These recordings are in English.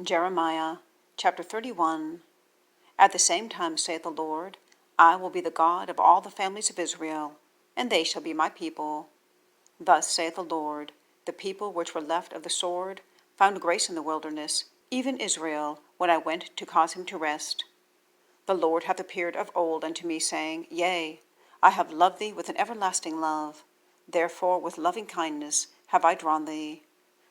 Jeremiah chapter 31. At the same time saith the Lord, I will be the God of all the families of Israel, and they shall be my people. Thus saith the Lord, the people which were left of the sword found grace in the wilderness, even Israel, when I went to cause him to rest. The Lord hath appeared of old unto me, saying, Yea, I have loved thee with an everlasting love. Therefore with lovingkindness have I drawn thee.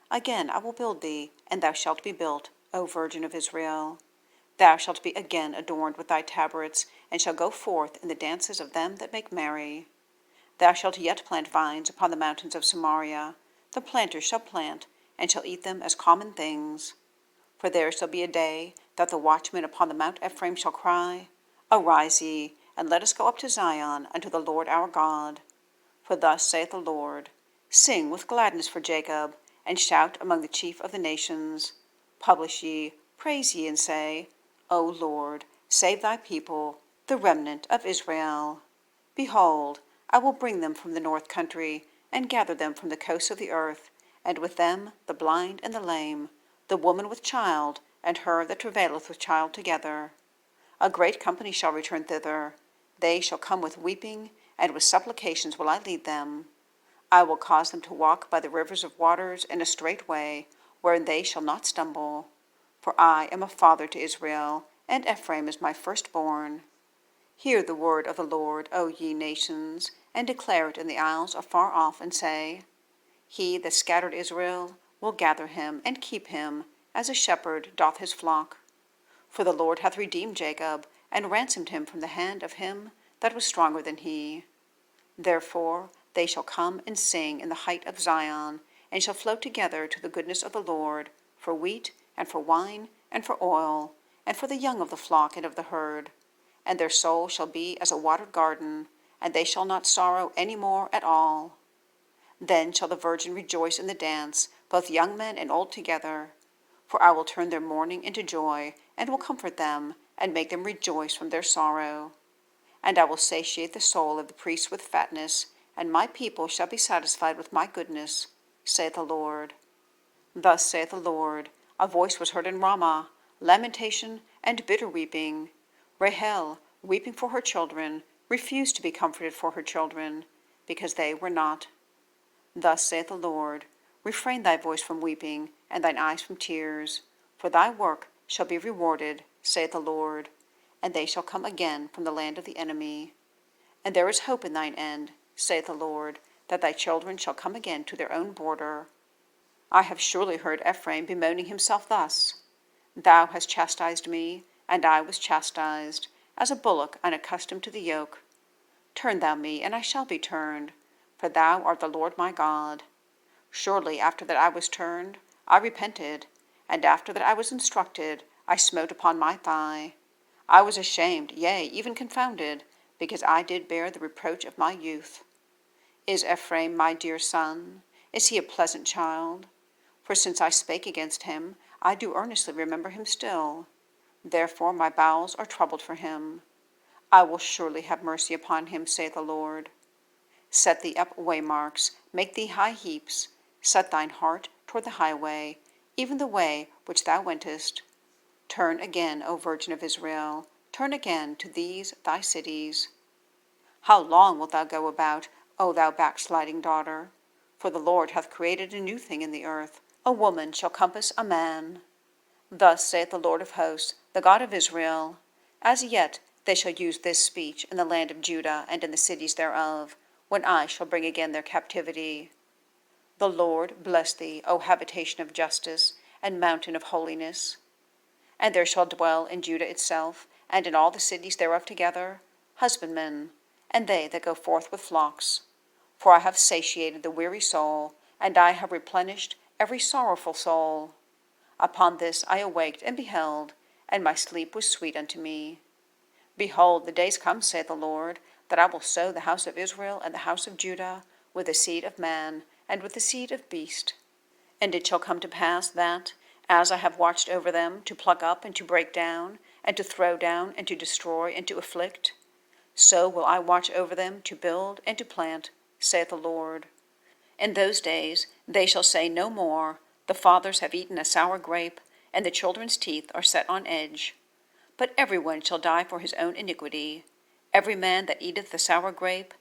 Again I will build thee, and thou shalt be built, O Virgin of Israel. Thou shalt be again adorned with thy tabrets, and shalt go forth in the dances of them that make merry. Thou shalt yet plant vines upon the mountains of Samaria. The planters shall plant, and shall eat them as common things. For there shall be a day that the watchmen upon the mount Ephraim shall cry, Arise ye, and let us go up to Zion, unto the Lord our God. For thus saith the Lord, Sing with gladness for Jacob, and shout among the chief of the nations. Publish ye, praise ye, and say, O Lord, save thy people, the remnant of Israel. Behold, I will bring them from the north country, and gather them from the coasts of the earth, and with them the blind and the lame, the woman with child, and her that travaileth with child together. A great company shall return thither. They shall come with weeping, and with supplications will I lead them. I will cause them to walk by the rivers of waters in a straight way, wherein they shall not stumble. For I am a father to Israel, and Ephraim is my firstborn. Hear the word of the Lord, O ye nations, and declare it in the isles afar off, and say, He that scattered Israel will gather him, and keep him, as a shepherd doth his flock. For the Lord hath redeemed Jacob, and ransomed him from the hand of him that was stronger than he. Therefore they shall come and sing in the height of Zion, and shall flow together to the goodness of the Lord, for wheat, and for wine, and for oil, and for the young of the flock and of the herd. And their soul shall be as a watered garden, and they shall not sorrow any more at all. Then shall the virgin rejoice in the dance, both young men and old together. For I will turn their mourning into joy, and will comfort them, and make them rejoice from their sorrow. And I will satiate the soul of the priests with fatness, and my people shall be satisfied with my goodness, saith the Lord. Thus saith the Lord, a voice was heard in Ramah, lamentation and bitter weeping. Rahel, weeping for her children, refused to be comforted for her children, because they were not. Thus saith the Lord, refrain thy voice from weeping, and thine eyes from tears, for thy work shall be rewarded, saith the Lord, and they shall come again from the land of the enemy. And there is hope in thine end, saith the Lord, that thy children shall come again to their own border. I have surely heard Ephraim bemoaning himself thus, Thou hast chastised me, and I was chastised, as a bullock unaccustomed to the yoke. Turn thou me, and I shall be turned, for thou art the Lord my God. Surely after that I was turned, I repented, and after that I was instructed, I smote upon my thigh. I was ashamed, yea, even confounded, because I did bear the reproach of my youth. Is Ephraim my dear son? Is he a pleasant child? For since I spake against him, I do earnestly remember him still. Therefore my bowels are troubled for him. I will surely have mercy upon him, saith the Lord. Set thee up waymarks, make thee high heaps, set thine heart toward the highway, even the way which thou wentest. Turn again, O Virgin of Israel, turn again to these thy cities. How long wilt thou go about, O thou backsliding daughter? For the Lord hath created a new thing in the earth, a woman shall compass a man. Thus saith the Lord of hosts, the God of Israel, As yet they shall use this speech in the land of Judah and in the cities thereof, when I shall bring again their captivity. The Lord bless thee, O habitation of justice, and mountain of holiness. And there shall dwell in Judah itself, and in all the cities thereof together, husbandmen, and they that go forth with flocks. For I have satiated the weary soul, and I have replenished every sorrowful soul. Upon this I awaked and beheld, and my sleep was sweet unto me. Behold, the days come, saith the Lord, that I will sow the house of Israel and the house of Judah with the seed of man, and with the seed of beast. And it shall come to pass that, as I have watched over them to pluck up and to break down, and to throw down and to destroy and to afflict, so will I watch over them to build and to plant, saith the Lord. In those days they shall say no more, The fathers have eaten a sour grape, and the children's teeth are set on edge. But every one shall die for his own iniquity. Every man that eateth the sour grape,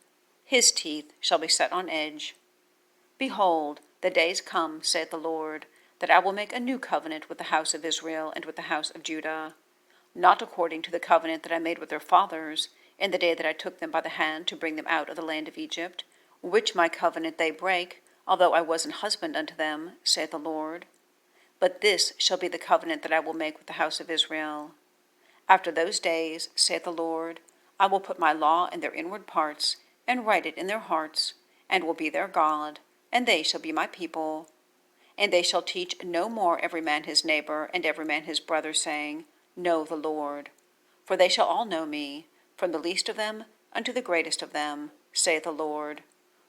his teeth shall be set on edge. Behold, the days come, saith the Lord, that I will make a new covenant with the house of Israel and with the house of Judah, not according to the covenant that I made with their fathers in the day that I took them by the hand to bring them out of the land of Egypt, which my covenant they break, although I was an husband unto them, saith the Lord. But this shall be the covenant that I will make with the house of Israel. After those days, saith the Lord, I will put my law in their inward parts, and write it in their hearts, and will be their God, and they shall be my people. And they shall teach no more every man his neighbor, and every man his brother, saying, Know the Lord. For they shall all know me, from the least of them unto the greatest of them, saith the Lord.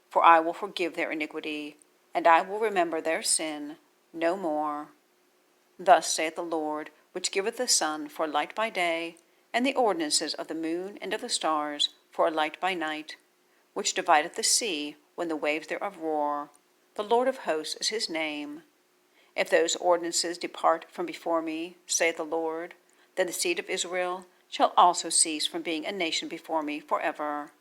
For I will forgive their iniquity, and I will remember their sin no more. Thus saith the Lord, which giveth the sun for a light by day, and the ordinances of the moon and of the stars for a light by night, which divideth the sea when the waves thereof roar. The Lord of hosts is his name. If those ordinances depart from before me, saith the Lord, then the seed of Israel shall also cease from being a nation before me forever.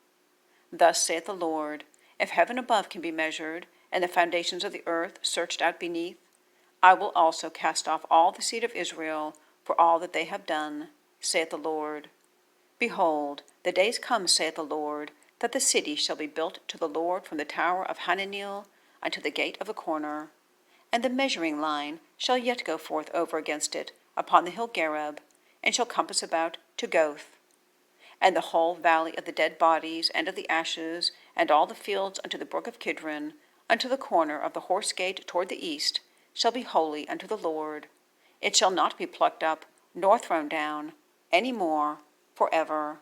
Thus saith the Lord, if heaven above can be measured, and the foundations of the earth searched out beneath, I will also cast off all the seed of Israel for all that they have done, saith the Lord. Behold, the days come, saith the Lord, that the city shall be built to the Lord from the tower of Hananeel unto the gate of the corner. And the measuring line shall yet go forth over against it upon the hill Gareb, and shall compass about to Goth. And the whole valley of the dead bodies and of the ashes, and all the fields unto the brook of Kidron, unto the corner of the horse gate toward the east, shall be holy unto the Lord. It shall not be plucked up, nor thrown down, any more, forever.